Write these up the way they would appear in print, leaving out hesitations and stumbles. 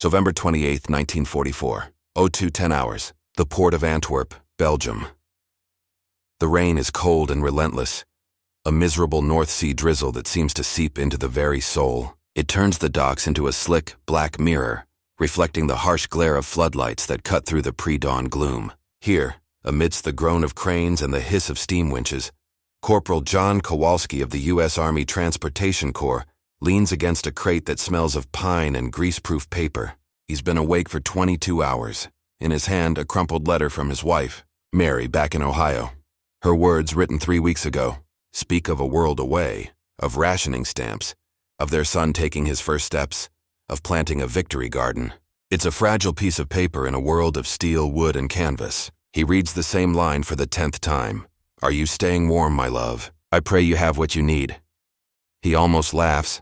November 28, 1944, 02:10 hours, the port of Antwerp, Belgium. The rain is cold and relentless, a miserable North Sea drizzle that seems to seep into the very soul. It turns the docks into a slick, black mirror, reflecting the harsh glare of floodlights that cut through the pre-dawn gloom. Here, amidst the groan of cranes and the hiss of steam winches, Corporal John Kowalski of the U.S. Army Transportation Corps leans against a crate that smells of pine and grease-proof paper. He's been awake for 22 hours. In his hand, a crumpled letter from his wife, Mary, back in Ohio. Her words, written 3 weeks ago, speak of a world away, of rationing stamps, of their son taking his first steps, of planting a victory garden. It's a fragile piece of paper in a world of steel, wood, and canvas. He reads the same line for the 10th time. Are you staying warm, my love? I pray you have what you need. He almost laughs.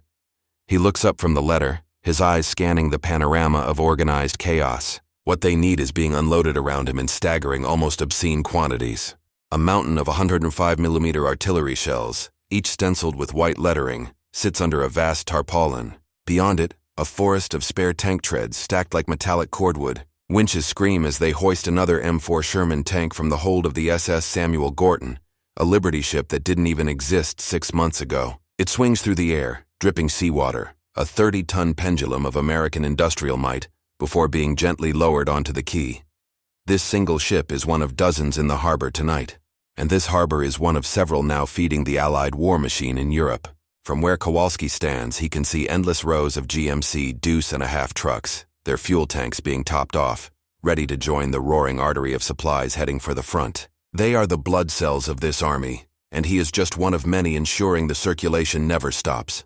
He looks up from the letter, his eyes scanning the panorama of organized chaos. What they need is being unloaded around him in staggering, almost obscene quantities. A mountain of 105mm artillery shells, each stenciled with white lettering, sits under a vast tarpaulin. Beyond it, a forest of spare tank treads stacked like metallic cordwood. Winches scream as they hoist another M4 Sherman tank from the hold of the SS Samuel Gorton, a Liberty ship that didn't even exist 6 months ago. It swings through the air, dripping seawater, a 30-ton pendulum of American industrial might, before being gently lowered onto the quay. This single ship is one of dozens in the harbor tonight, and this harbor is one of several now feeding the Allied war machine in Europe. From where Kowalski stands, he can see endless rows of GMC deuce-and-a-half trucks, their fuel tanks being topped off, ready to join the roaring artery of supplies heading for the front. They are the blood cells of this army, and he is just one of many ensuring the circulation never stops.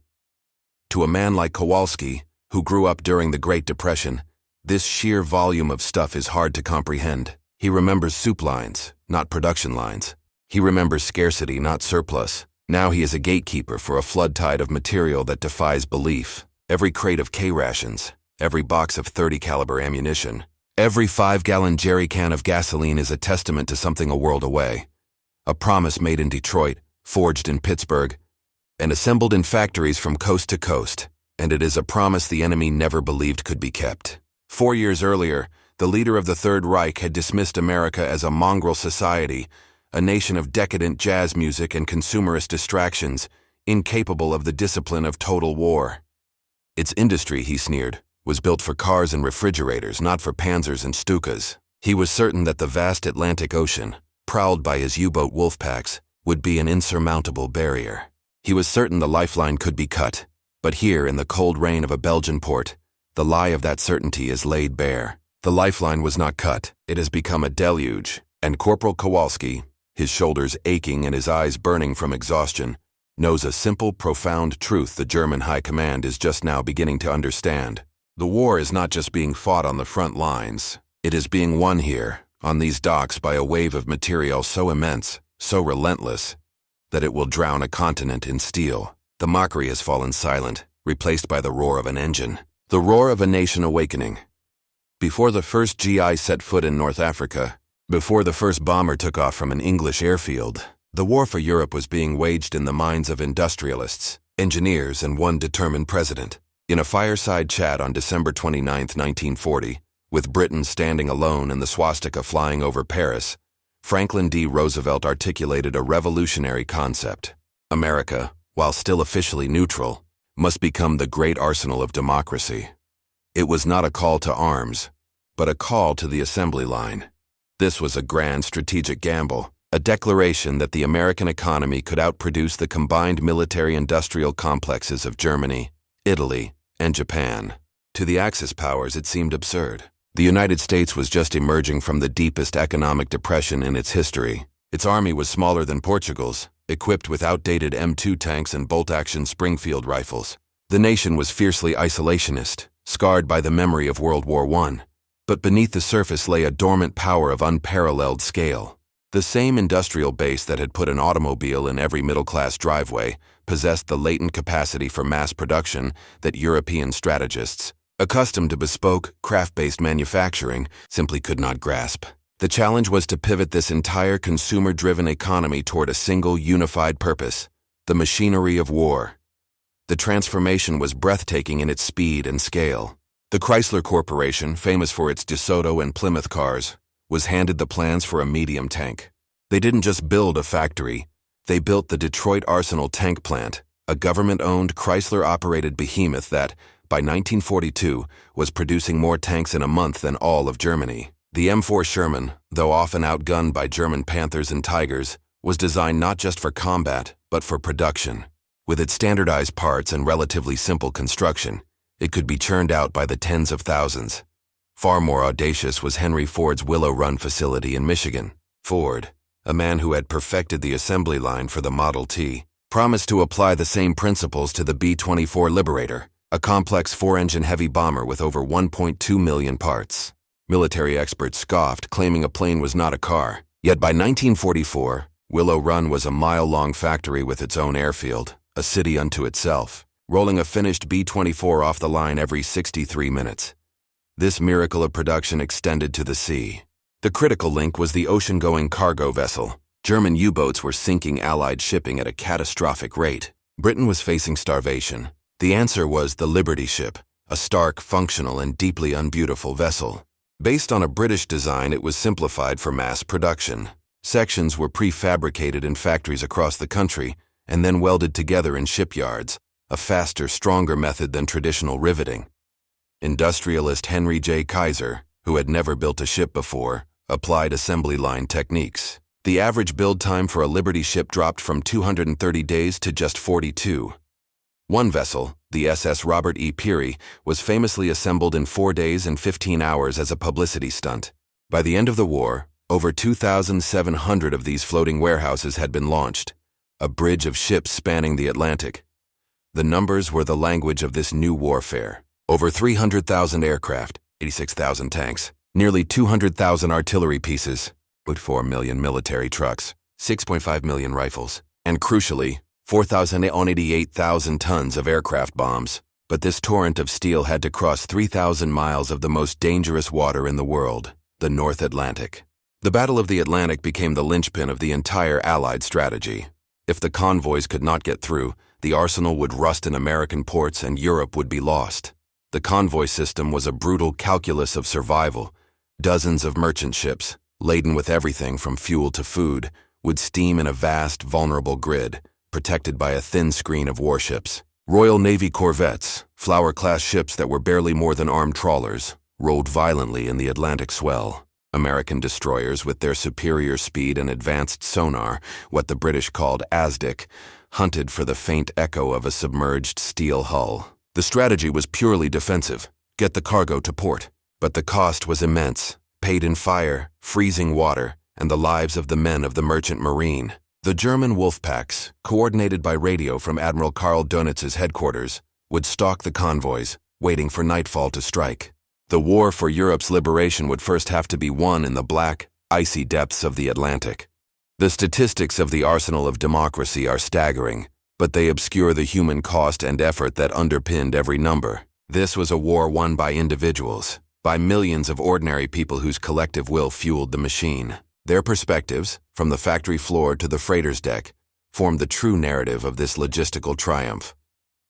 To a man like Kowalski, who grew up during the Great Depression, this sheer volume of stuff is hard to comprehend. He remembers soup lines, not production lines. He remembers scarcity, not surplus. Now he is a gatekeeper for a flood tide of material that defies belief. Every crate of K-rations, every box of .30 caliber ammunition, every 5-gallon jerry can of gasoline is a testament to something a world away. A promise made in Detroit, forged in Pittsburgh, and assembled in factories from coast to coast. And it is a promise the enemy never believed could be kept. 4 years earlier, the leader of the Third Reich had dismissed America as a mongrel society, a nation of decadent jazz music and consumerist distractions, incapable of the discipline of total war. Its industry, he sneered, was built for cars and refrigerators, not for panzers and Stukas. He was certain that the vast Atlantic Ocean, prowled by his U-boat wolf packs, would be an insurmountable barrier. He was certain the lifeline could be cut, but here in the cold rain of a Belgian port, the lie of that certainty is laid bare. The lifeline was not cut. It has become a deluge, and Corporal Kowalski, his shoulders aching and his eyes burning from exhaustion, knows a simple, profound truth the German High Command is just now beginning to understand. The war is not just being fought on the front lines. It is being won here, on these docks, by a wave of materiel so immense, so relentless, that it will drown a continent in steel. The mockery has fallen silent, replaced by the roar of an engine. The roar of a nation awakening. Before the first GI set foot in North Africa, before the first bomber took off from an English airfield, the war for Europe was being waged in the minds of industrialists, engineers, and one determined president. In a fireside chat on December 29, 1940, with Britain standing alone and the swastika flying over Paris, Franklin D. Roosevelt articulated a revolutionary concept. America, while still officially neutral, must become the great arsenal of democracy. It was not a call to arms, but a call to the assembly line. This was a grand strategic gamble, a declaration that the American economy could outproduce the combined military-industrial complexes of Germany, Italy, and Japan. To the Axis powers, it seemed absurd. The United States was just emerging from the deepest economic depression in its history. Its army was smaller than Portugal's, equipped with outdated M2 tanks and bolt-action Springfield rifles. The nation was fiercely isolationist, scarred by the memory of World War I. But beneath the surface lay a dormant power of unparalleled scale. The same industrial base that had put an automobile in every middle-class driveway possessed the latent capacity for mass production that European strategists, accustomed to bespoke, craft-based manufacturing, simply could not grasp. The challenge was to pivot this entire consumer-driven economy toward a single unified purpose, the machinery of war. The transformation was breathtaking in its speed and scale. The Chrysler Corporation, famous for its DeSoto and Plymouth cars, was handed the plans for a medium tank. They didn't just build a factory, they built the Detroit Arsenal Tank Plant, a government-owned Chrysler-operated behemoth that, by 1942, was producing more tanks in a month than all of Germany. The M4 Sherman, though often outgunned by German Panthers and Tigers, was designed not just for combat, but for production. With its standardized parts and relatively simple construction, it could be churned out by the tens of thousands. Far more audacious was Henry Ford's Willow Run facility in Michigan. Ford, a man who had perfected the assembly line for the Model T, promised to apply the same principles to the B-24 Liberator, a complex four-engine heavy bomber with over 1.2 million parts. Military experts scoffed, claiming a plane was not a car. Yet by 1944, Willow Run was a mile-long factory with its own airfield, a city unto itself, rolling a finished B-24 off the line every 63 minutes. This miracle of production extended to the sea. The critical link was the ocean-going cargo vessel. German U-boats were sinking Allied shipping at a catastrophic rate. Britain was facing starvation. The answer was the Liberty ship, a stark, functional, and deeply unbeautiful vessel. Based on a British design, it was simplified for mass production. Sections were prefabricated in factories across the country and then welded together in shipyards, a faster, stronger method than traditional riveting. Industrialist Henry J. Kaiser, who had never built a ship before, applied assembly line techniques. The average build time for a Liberty ship dropped from 230 days to just 42. One vessel, the SS Robert E. Peary, was famously assembled in 4 days and 15 hours as a publicity stunt. By the end of the war, over 2,700 of these floating warehouses had been launched, a bridge of ships spanning the Atlantic. The numbers were the language of this new warfare. Over 300,000 aircraft, 86,000 tanks, nearly 200,000 artillery pieces, 4 million military trucks, 6.5 million rifles, and crucially, 488,000 tons of aircraft bombs. But this torrent of steel had to cross 3,000 miles of the most dangerous water in the world, the North Atlantic. The Battle of the Atlantic became the linchpin of the entire Allied strategy. If the convoys could not get through, the arsenal would rust in American ports and Europe would be lost. The convoy system was a brutal calculus of survival. Dozens of merchant ships, laden with everything from fuel to food, would steam in a vast, vulnerable grid, protected by a thin screen of warships. Royal Navy corvettes, Flower-class ships that were barely more than armed trawlers, rolled violently in the Atlantic swell. American destroyers, with their superior speed and advanced sonar, what the British called ASDIC, hunted for the faint echo of a submerged steel hull. The strategy was purely defensive, get the cargo to port. But the cost was immense, paid in fire, freezing water, and the lives of the men of the merchant marine. The German Wolfpacks, coordinated by radio from Admiral Karl Dönitz's headquarters, would stalk the convoys, waiting for nightfall to strike. The war for Europe's liberation would first have to be won in the black, icy depths of the Atlantic. The statistics of the arsenal of democracy are staggering, but they obscure the human cost and effort that underpinned every number. This was a war won by individuals, by millions of ordinary people whose collective will fueled the machine. Their perspectives, from the factory floor to the freighter's deck, formed the true narrative of this logistical triumph.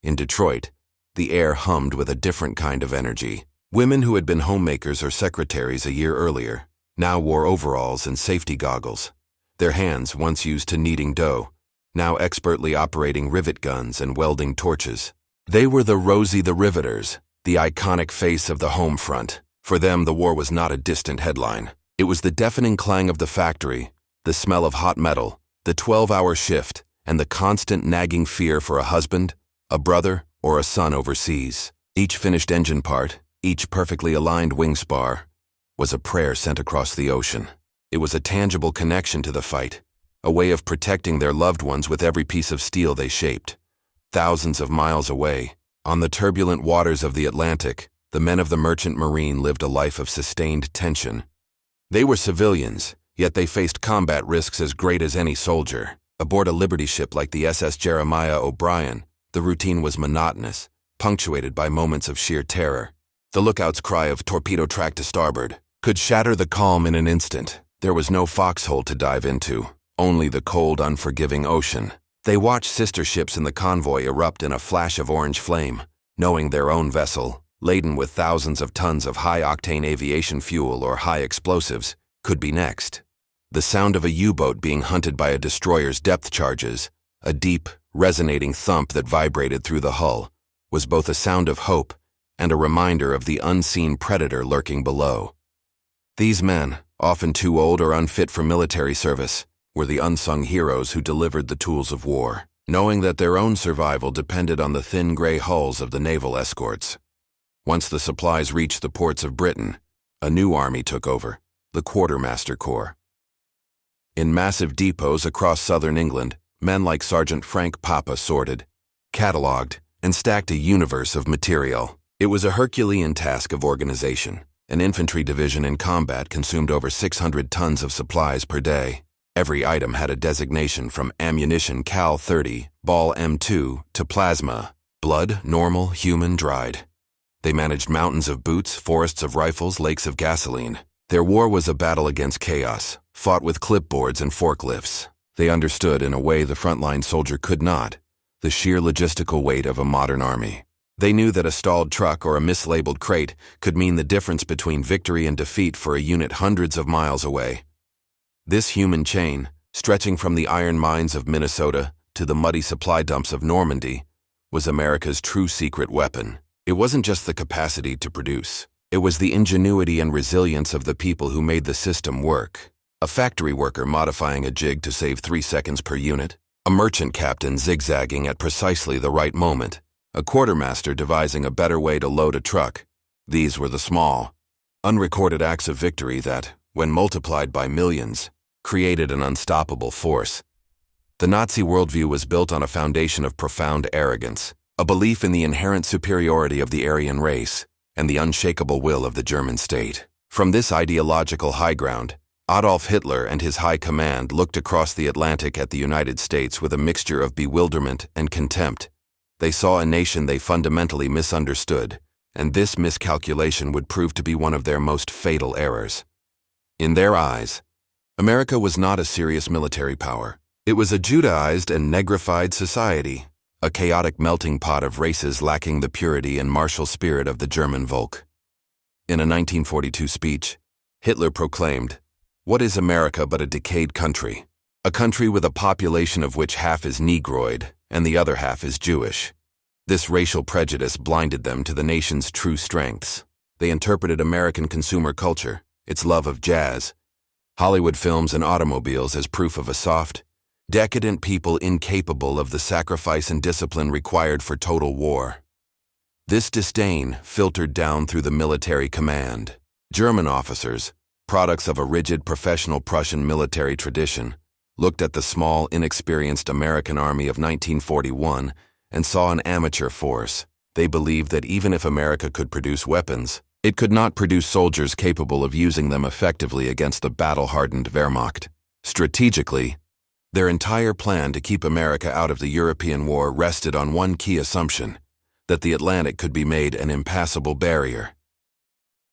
In Detroit, the air hummed with a different kind of energy. Women who had been homemakers or secretaries a year earlier now wore overalls and safety goggles, their hands once used to kneading dough, now expertly operating rivet guns and welding torches. They were the Rosie the Riveters, the iconic face of the home front. For them, the war was not a distant headline. It was the deafening clang of the factory, the smell of hot metal, the 12-hour shift, and the constant nagging fear for a husband, a brother, or a son overseas. Each finished engine part, each perfectly aligned wing spar, was a prayer sent across the ocean. It was a tangible connection to the fight, a way of protecting their loved ones with every piece of steel they shaped. Thousands of miles away, on the turbulent waters of the Atlantic, the men of the merchant marine lived a life of sustained tension. They were civilians, yet they faced combat risks as great as any soldier. Aboard a Liberty ship like the SS Jeremiah O'Brien, the routine was monotonous, punctuated by moments of sheer terror. The lookout's cry of "torpedo track to starboard" could shatter the calm in an instant. There was no foxhole to dive into, only the cold, unforgiving ocean. They watched sister ships in the convoy erupt in a flash of orange flame, knowing their own vessel, laden with thousands of tons of high-octane aviation fuel or high explosives, could be next. The sound of a U-boat being hunted by a destroyer's depth charges, a deep, resonating thump that vibrated through the hull, was both a sound of hope and a reminder of the unseen predator lurking below. These men, often too old or unfit for military service, were the unsung heroes who delivered the tools of war, knowing that their own survival depended on the thin gray hulls of the naval escorts. Once the supplies reached the ports of Britain, a new army took over, the Quartermaster Corps. In massive depots across southern England, men like Sergeant Frank Papa sorted, catalogued, and stacked a universe of materiel. It was a Herculean task of organization. An infantry division in combat consumed over 600 tons of supplies per day. Every item had a designation from ammunition Cal 30, ball M2, to plasma, blood, normal, human, dried. They managed mountains of boots, forests of rifles, lakes of gasoline. Their war was a battle against chaos, fought with clipboards and forklifts. They understood in a way the frontline soldier could not, the sheer logistical weight of a modern army. They knew that a stalled truck or a mislabeled crate could mean the difference between victory and defeat for a unit hundreds of miles away. This human chain, stretching from the iron mines of Minnesota to the muddy supply dumps of Normandy, was America's true secret weapon. It wasn't just the capacity to produce. It was the ingenuity and resilience of the people who made the system work. A factory worker modifying a jig to save 3 seconds per unit, a merchant captain zigzagging at precisely the right moment, a quartermaster devising a better way to load a truck. These were the small, unrecorded acts of victory that, when multiplied by millions, created an unstoppable force. The Nazi worldview was built on a foundation of profound arrogance, a belief in the inherent superiority of the Aryan race, and the unshakable will of the German state. From this ideological high ground, Adolf Hitler and his high command looked across the Atlantic at the United States with a mixture of bewilderment and contempt. They saw a nation they fundamentally misunderstood, and this miscalculation would prove to be one of their most fatal errors. In their eyes, America was not a serious military power. It was a Judaized and negrified society, a chaotic melting pot of races lacking the purity and martial spirit of the German Volk. In a 1942 speech, Hitler proclaimed, "What is America but a decayed country? A country with a population of which half is Negroid and the other half is Jewish." This racial prejudice blinded them to the nation's true strengths. They interpreted American consumer culture, its love of jazz, Hollywood films and automobiles as proof of a soft, decadent people incapable of the sacrifice and discipline required for total war. This disdain filtered down through the military command. German officers, products of a rigid professional Prussian military tradition, looked at the small, inexperienced American army of 1941 and saw an amateur force. They believed that even if America could produce weapons, it could not produce soldiers capable of using them effectively against the battle-hardened Wehrmacht. Strategically, their entire plan to keep America out of the European war rested on one key assumption, that the Atlantic could be made an impassable barrier.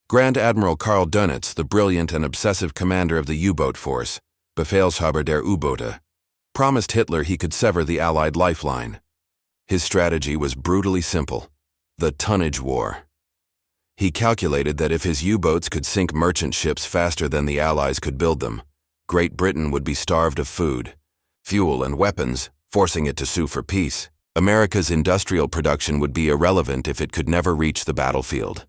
Grand Admiral Karl Dönitz, the brilliant and obsessive commander of the U-boat force, Befehlshaber der U-Boote, promised Hitler he could sever the Allied lifeline. His strategy was brutally simple: the tonnage war. He calculated that if his U-boats could sink merchant ships faster than the Allies could build them, Great Britain would be starved of food, fuel, and weapons, forcing it to sue for peace. America's industrial production would be irrelevant if it could never reach the battlefield.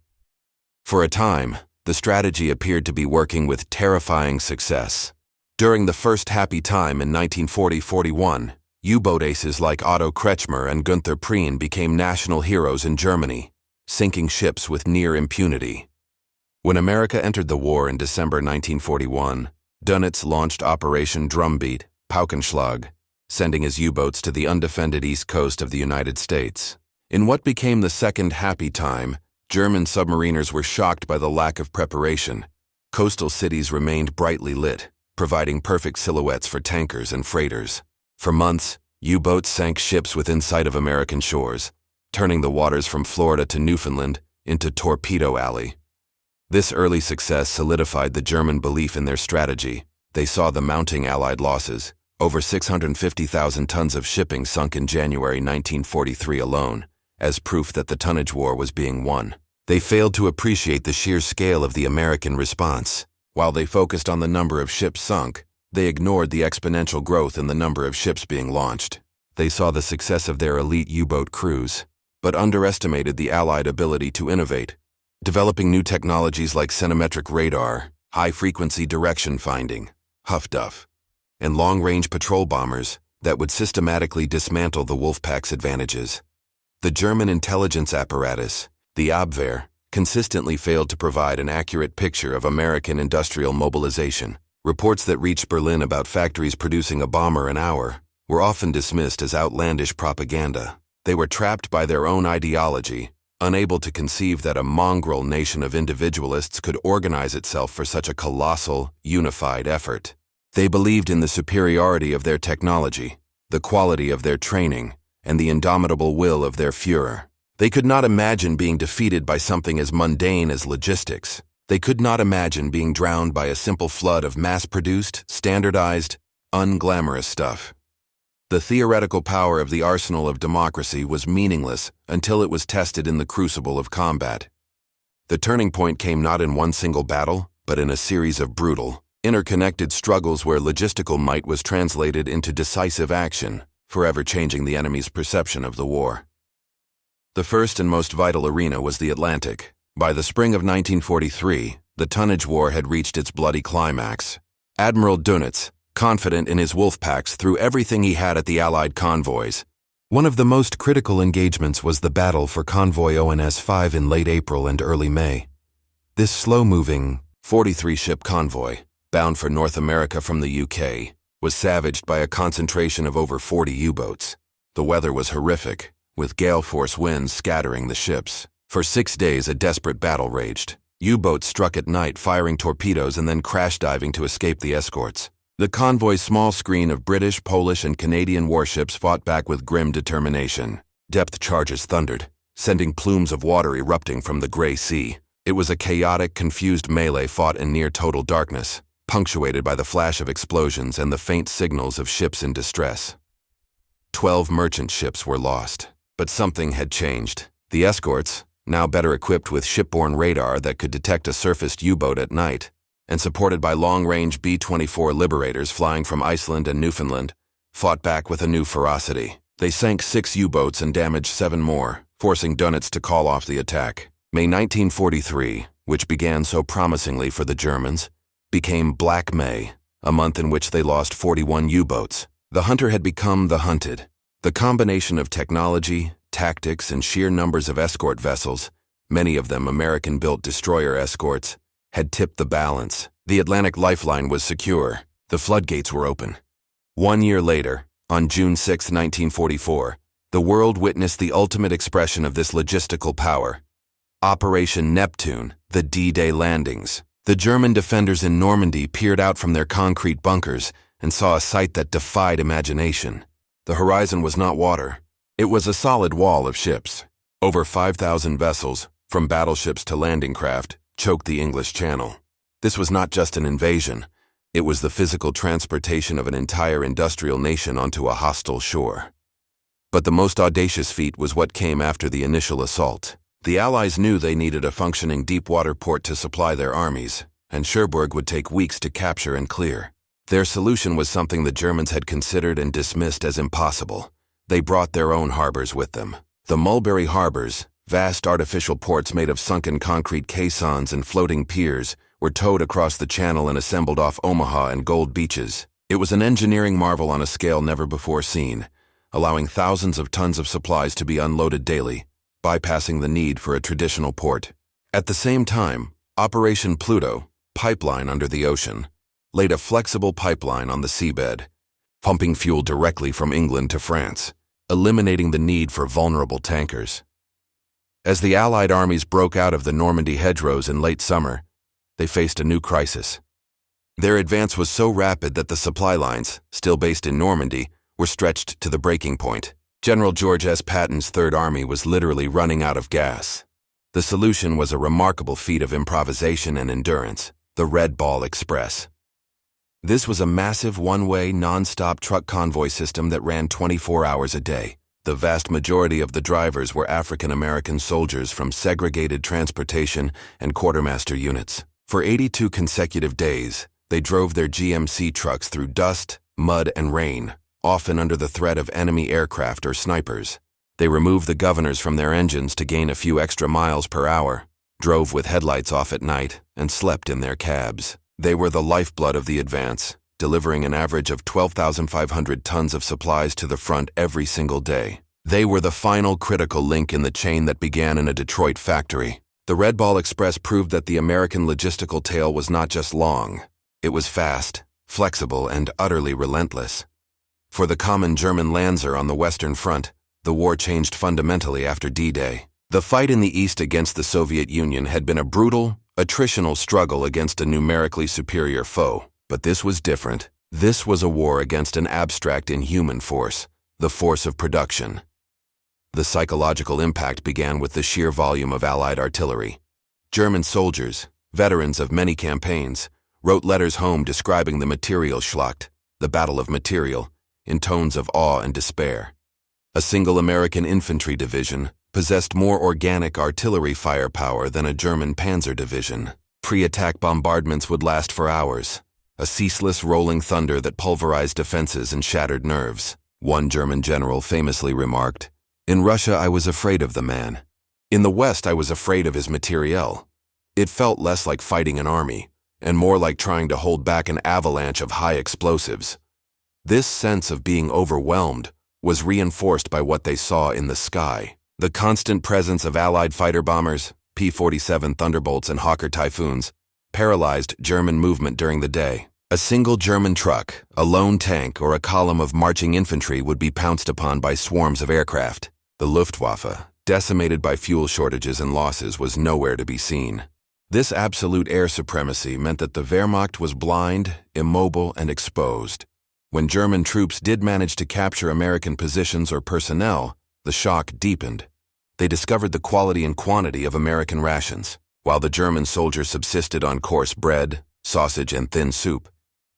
For a time, the strategy appeared to be working with terrifying success. During the first happy time in 1940-41, U-boat aces like Otto Kretschmer and Günther Prien became national heroes in Germany, sinking ships with near impunity. When America entered the war in December 1941, Dönitz launched Operation Drumbeat, Paukenschlag, sending his U-boats to the undefended east coast of the United States. In what became the second happy time, German submariners were shocked by the lack of preparation. Coastal cities remained brightly lit, providing perfect silhouettes for tankers and freighters. For months, U-boats sank ships within sight of American shores, turning the waters from Florida to Newfoundland into Torpedo Alley. This early success solidified the German belief in their strategy. They saw the mounting Allied losses, over 650,000 tons of shipping sunk in January 1943 alone, as proof that the tonnage war was being won. They failed to appreciate the sheer scale of the American response. While they focused on the number of ships sunk, they ignored the exponential growth in the number of ships being launched. They saw the success of their elite U-boat crews, but underestimated the Allied ability to innovate, developing new technologies like centimetric radar, high-frequency direction finding, Huff-Duff, and long-range patrol bombers that would systematically dismantle the Wolfpack's advantages. The German intelligence apparatus, the Abwehr, consistently failed to provide an accurate picture of American industrial mobilization. Reports that reached Berlin about factories producing a bomber an hour were often dismissed as outlandish propaganda. They were trapped by their own ideology, unable to conceive that a mongrel nation of individualists could organize itself for such a colossal, unified effort. They believed in the superiority of their technology, the quality of their training, and the indomitable will of their Führer. They could not imagine being defeated by something as mundane as logistics. They could not imagine being drowned by a simple flood of mass-produced, standardized, unglamorous stuff. The theoretical power of the arsenal of democracy was meaningless until it was tested in the crucible of combat. The turning point came not in one single battle, but in a series of brutal, interconnected struggles where logistical might was translated into decisive action, forever changing the enemy's perception of the war. The first and most vital arena was the Atlantic. By the spring of 1943, the tonnage war had reached its bloody climax. Admiral Dönitz, confident in his Wolfpacks, threw everything he had at the Allied convoys. One of the most critical engagements was the battle for Convoy ONS-5 in late April and early May. This slow-moving, 43-ship convoy, bound for North America from the UK, was savaged by a concentration of over 40 U-boats. The weather was horrific, with gale-force winds scattering the ships. For 6 days, a desperate battle raged. U-boats struck at night, firing torpedoes and then crash-diving to escape the escorts. The convoy's small screen of British, Polish, and Canadian warships fought back with grim determination. Depth charges thundered, sending plumes of water erupting from the gray sea. It was a chaotic, confused melee fought in near-total darkness, punctuated by the flash of explosions and the faint signals of ships in distress. 12 merchant ships were lost. But something had changed. The escorts, now better equipped with shipborne radar that could detect a surfaced U-boat at night, and supported by long-range B-24 Liberators flying from Iceland and Newfoundland, fought back with a new ferocity. They sank 6 U-boats and damaged 7 more, forcing Dönitz to call off the attack. May 1943, which began so promisingly for the Germans, became Black May, a month in which they lost 41 U-boats. The hunter had become the hunted. The combination of technology, tactics, and sheer numbers of escort vessels, many of them American-built destroyer escorts, had tipped the balance. The Atlantic lifeline was secure. The floodgates were open. 1 year later, on June 6, 1944, the world witnessed the ultimate expression of this logistical power. Operation Neptune, the D-Day landings. The German defenders in Normandy peered out from their concrete bunkers and saw a sight that defied imagination. The horizon was not water. It was a solid wall of ships. Over 5,000 vessels, from battleships to landing craft, choked the English Channel. This was not just an invasion. It was the physical transportation of an entire industrial nation onto a hostile shore. But the most audacious feat was what came after the initial assault. The Allies knew they needed a functioning deep-water port to supply their armies, and Cherbourg would take weeks to capture and clear. Their solution was something the Germans had considered and dismissed as impossible. They brought their own harbors with them. The Mulberry Harbors, vast artificial ports made of sunken concrete caissons and floating piers, were towed across the channel and assembled off Omaha and Gold Beaches. It was an engineering marvel on a scale never before seen, allowing thousands of tons of supplies to be unloaded daily, bypassing the need for a traditional port. At the same time, Operation Pluto, pipeline under the ocean, laid a flexible pipeline on the seabed, pumping fuel directly from England to France, eliminating the need for vulnerable tankers. As the Allied armies broke out of the Normandy hedgerows in late summer, they faced a new crisis. Their advance was so rapid that the supply lines, still based in Normandy, were stretched to the breaking point. General George S. Patton's Third Army was literally running out of gas. The solution was a remarkable feat of improvisation and endurance, the Red Ball Express. This was a massive one-way, non-stop truck convoy system that ran 24 hours a day. The vast majority of the drivers were African American soldiers from segregated transportation and quartermaster units. For 82 consecutive days, they drove their GMC trucks through dust, mud, and rain, often under the threat of enemy aircraft or snipers. They removed the governors from their engines to gain a few extra miles per hour, drove with headlights off at night, and slept in their cabs. They were the lifeblood of the advance, delivering an average of 12,500 tons of supplies to the front every single day. They were the final critical link in the chain that began in a Detroit factory. The Red Ball Express proved that the American logistical tail was not just long. It was fast, flexible, and utterly relentless. For the common German Lanzer on the Western Front, the war changed fundamentally after D-Day. The fight in the East against the Soviet Union had been a brutal, attritional struggle against a numerically superior foe. But this was different. This was a war against an abstract inhuman force, the force of production. The psychological impact began with the sheer volume of Allied artillery. German soldiers, veterans of many campaigns, wrote letters home describing the Material Schlacht, the Battle of Material, in tones of awe and despair. A single American infantry division possessed more organic artillery firepower than a German panzer division. Pre-attack bombardments would last for hours, a ceaseless rolling thunder that pulverized defenses and shattered nerves. One German general famously remarked, "In Russia I was afraid of the man. In the West I was afraid of his materiel. It felt less like fighting an army, and more like trying to hold back an avalanche of high explosives." This sense of being overwhelmed was reinforced by what they saw in the sky. The constant presence of Allied fighter bombers, P-47 Thunderbolts and Hawker Typhoons, paralyzed German movement during the day. A single German truck, a lone tank, or a column of marching infantry would be pounced upon by swarms of aircraft. The Luftwaffe, decimated by fuel shortages and losses, was nowhere to be seen. This absolute air supremacy meant that the Wehrmacht was blind, immobile, and exposed. When German troops did manage to capture American positions or personnel, the shock deepened. They discovered the quality and quantity of American rations. While the German soldier subsisted on coarse bread, sausage, and thin soup,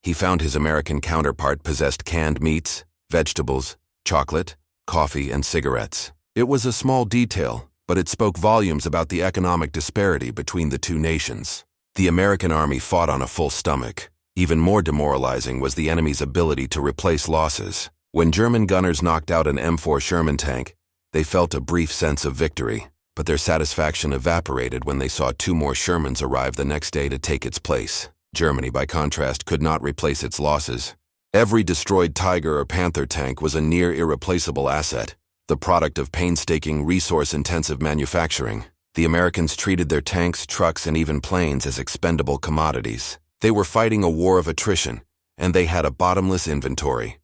he found his American counterpart possessed canned meats, vegetables, chocolate, coffee, and cigarettes. It was a small detail, but it spoke volumes about the economic disparity between the two nations. The American army fought on a full stomach. Even more demoralizing was the enemy's ability to replace losses. When German gunners knocked out an M4 Sherman tank, they felt a brief sense of victory. But their satisfaction evaporated when they saw 2 more Shermans arrive the next day to take its place. Germany, by contrast, could not replace its losses. Every destroyed Tiger or Panther tank was a near irreplaceable asset, the product of painstaking, resource-intensive manufacturing. The Americans treated their tanks, trucks, and even planes as expendable commodities. They were fighting a war of attrition, and they had a bottomless inventory.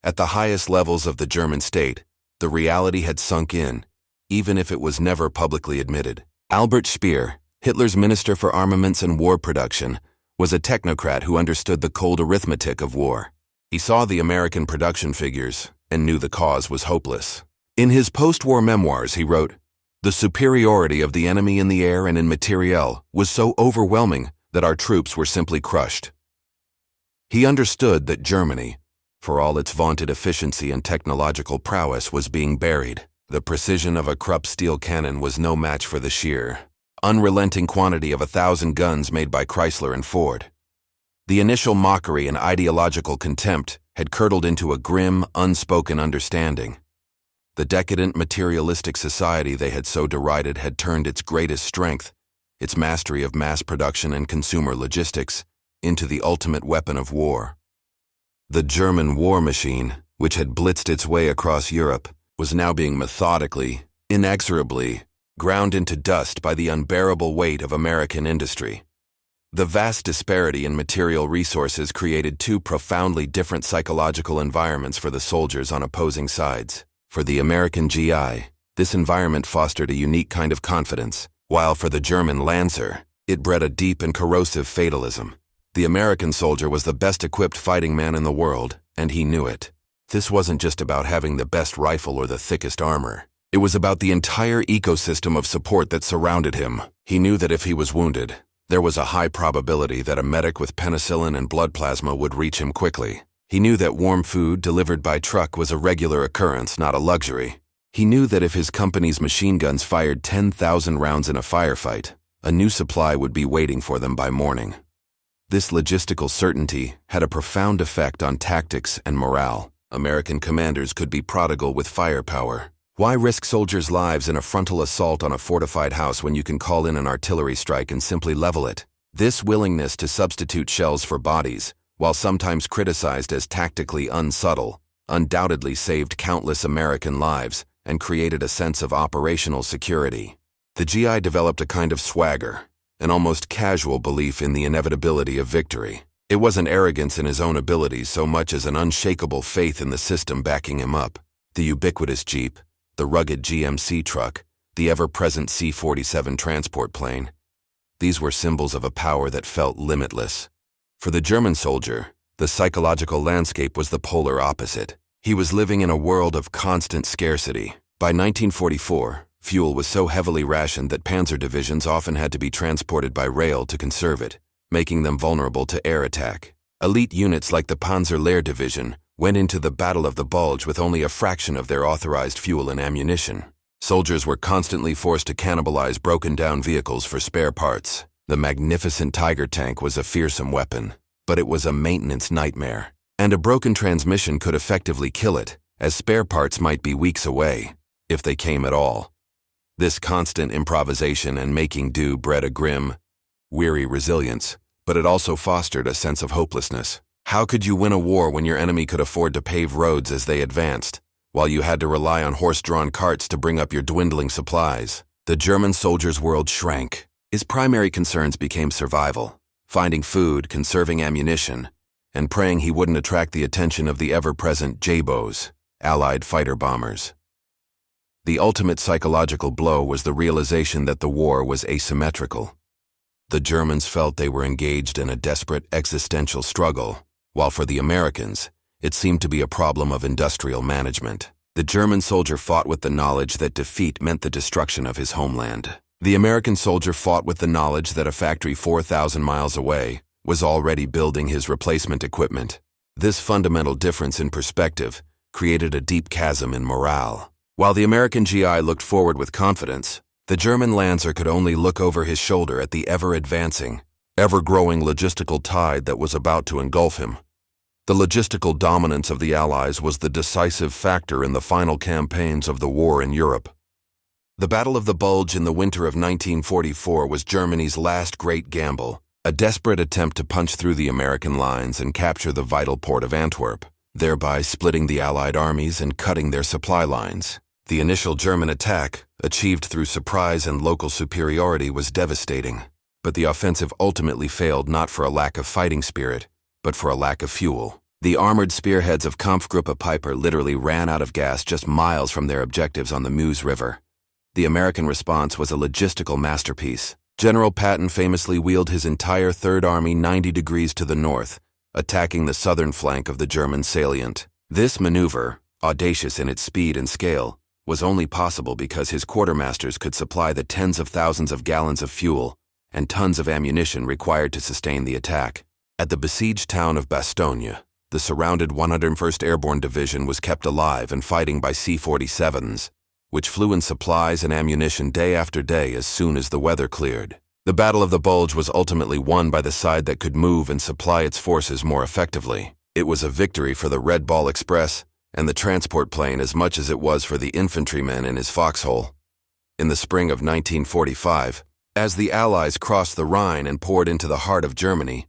At the highest levels of the German state, the reality had sunk in, even if it was never publicly admitted. Albert Speer, Hitler's Minister for Armaments and War Production, was a technocrat who understood the cold arithmetic of war. He saw the American production figures and knew the cause was hopeless. In his post-war memoirs, he wrote, "The superiority of the enemy in the air and in materiel was so overwhelming that our troops were simply crushed." He understood that Germany, for all its vaunted efficiency and technological prowess, was being buried. The precision of a Krupp steel cannon was no match for the sheer, unrelenting quantity of 1,000 guns made by Chrysler and Ford. The initial mockery and ideological contempt had curdled into a grim, unspoken understanding. The decadent, materialistic society they had so derided had turned its greatest strength, its mastery of mass production and consumer logistics, into the ultimate weapon of war. The German war machine, which had blitzed its way across Europe, was now being methodically, inexorably, ground into dust by the unbearable weight of American industry. The vast disparity in material resources created 2 profoundly different psychological environments for the soldiers on opposing sides. For the American GI, this environment fostered a unique kind of confidence, while for the German Lancer, it bred a deep and corrosive fatalism. The American soldier was the best-equipped fighting man in the world, and he knew it. This wasn't just about having the best rifle or the thickest armor. It was about the entire ecosystem of support that surrounded him. He knew that if he was wounded, there was a high probability that a medic with penicillin and blood plasma would reach him quickly. He knew that warm food delivered by truck was a regular occurrence, not a luxury. He knew that if his company's machine guns fired 10,000 rounds in a firefight, a new supply would be waiting for them by morning. This logistical certainty had a profound effect on tactics and morale. American commanders could be prodigal with firepower. Why risk soldiers' lives in a frontal assault on a fortified house when you can call in an artillery strike and simply level it? This willingness to substitute shells for bodies, while sometimes criticized as tactically unsubtle, undoubtedly saved countless American lives and created a sense of operational security. The GI developed a kind of swagger, an almost casual belief in the inevitability of victory. It wasn't arrogance in his own abilities so much as an unshakable faith in the system backing him up. The ubiquitous Jeep, the rugged GMC truck, the ever-present C-47 transport plane. These were symbols of a power that felt limitless. For the German soldier, the psychological landscape was the polar opposite. He was living in a world of constant scarcity. By 1944, fuel was so heavily rationed that panzer divisions often had to be transported by rail to conserve it, making them vulnerable to air attack. Elite units like the Panzer Lehr Division went into the Battle of the Bulge with only a fraction of their authorized fuel and ammunition. Soldiers were constantly forced to cannibalize broken-down vehicles for spare parts. The magnificent Tiger tank was a fearsome weapon, but it was a maintenance nightmare. And a broken transmission could effectively kill it, as spare parts might be weeks away, if they came at all. This constant improvisation and making do bred a grim, weary resilience, but it also fostered a sense of hopelessness. How could you win a war when your enemy could afford to pave roads as they advanced, while you had to rely on horse-drawn carts to bring up your dwindling supplies? The German soldier's world shrank. His primary concerns became survival, finding food, conserving ammunition, and praying he wouldn't attract the attention of the ever-present J-bows, Allied fighter bombers. The ultimate psychological blow was the realization that the war was asymmetrical. The Germans felt they were engaged in a desperate existential struggle, while for the Americans, it seemed to be a problem of industrial management. The German soldier fought with the knowledge that defeat meant the destruction of his homeland. The American soldier fought with the knowledge that a factory 4,000 miles away was already building his replacement equipment. This fundamental difference in perspective created a deep chasm in morale. While the American GI looked forward with confidence, the German Lancer could only look over his shoulder at the ever-advancing, ever-growing logistical tide that was about to engulf him. The logistical dominance of the Allies was the decisive factor in the final campaigns of the war in Europe. The Battle of the Bulge in the winter of 1944 was Germany's last great gamble, a desperate attempt to punch through the American lines and capture the vital port of Antwerp, thereby splitting the Allied armies and cutting their supply lines. The initial German attack, achieved through surprise and local superiority, was devastating, but the offensive ultimately failed not for a lack of fighting spirit, but for a lack of fuel. The armored spearheads of Kampfgruppe Peiper literally ran out of gas just miles from their objectives on the Meuse River. The American response was a logistical masterpiece. General Patton famously wheeled his entire Third Army 90 degrees to the north, attacking the southern flank of the German salient. This maneuver, audacious in its speed and scale, was only possible because his quartermasters could supply the tens of thousands of gallons of fuel and tons of ammunition required to sustain the attack. At the besieged town of Bastogne, the surrounded 101st Airborne Division was kept alive and fighting by C-47s, which flew in supplies and ammunition day after day as soon as the weather cleared. The Battle of the Bulge was ultimately won by the side that could move and supply its forces more effectively. It was a victory for the Red Ball Express and the transport plane as much as it was for the infantryman in his foxhole. In the spring of 1945, as the Allies crossed the Rhine and poured into the heart of Germany,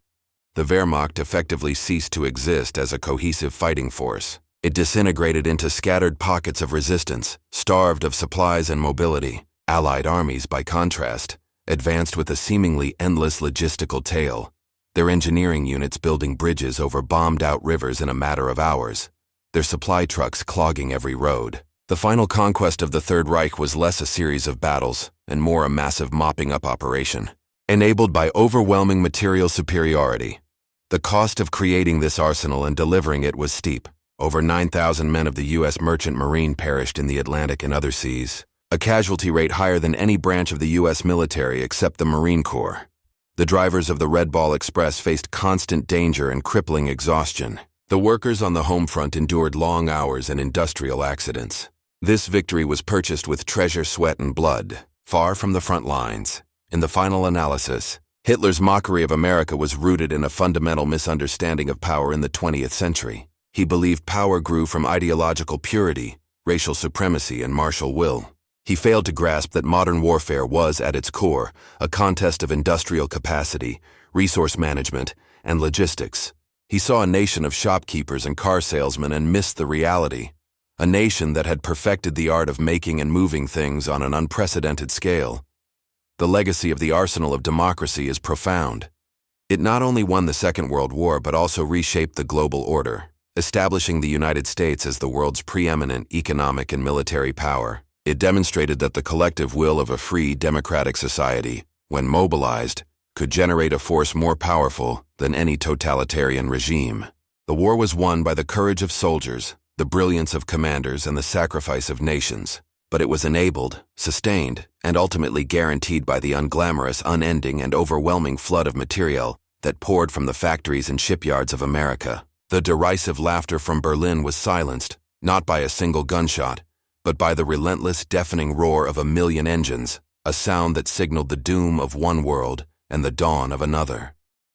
the Wehrmacht effectively ceased to exist as a cohesive fighting force. It disintegrated into scattered pockets of resistance, starved of supplies and mobility. Allied armies, by contrast, advanced with a seemingly endless logistical tale, their engineering units building bridges over bombed-out rivers in a matter of hours, their supply trucks clogging every road. The final conquest of the Third Reich was less a series of battles and more a massive mopping-up operation, enabled by overwhelming material superiority. The cost of creating this arsenal and delivering it was steep. Over 9,000 men of the U.S. Merchant Marine perished in the Atlantic and other seas, a casualty rate higher than any branch of the U.S. military except the Marine Corps. The drivers of the Red Ball Express faced constant danger and crippling exhaustion. The workers on the home front endured long hours and industrial accidents. This victory was purchased with treasure, sweat, and blood, far from the front lines. In the final analysis, Hitler's mockery of America was rooted in a fundamental misunderstanding of power in the 20th century. He believed power grew from ideological purity, racial supremacy, and martial will. He failed to grasp that modern warfare was, at its core, a contest of industrial capacity, resource management, and logistics. He saw a nation of shopkeepers and car salesmen and missed the reality. A nation that had perfected the art of making and moving things on an unprecedented scale. The legacy of the arsenal of democracy is profound. It not only won the Second World War but also reshaped the global order, establishing the United States as the world's preeminent economic and military power. It demonstrated that the collective will of a free, democratic society, when mobilized, could generate a force more powerful than any totalitarian regime. The war was won by the courage of soldiers, the brilliance of commanders, and the sacrifice of nations. But it was enabled, sustained, and ultimately guaranteed by the unglamorous, unending, and overwhelming flood of materiel that poured from the factories and shipyards of America. The derisive laughter from Berlin was silenced, not by a single gunshot, but by the relentless, deafening roar of 1,000,000 engines, a sound that signaled the doom of one world and the dawn of another.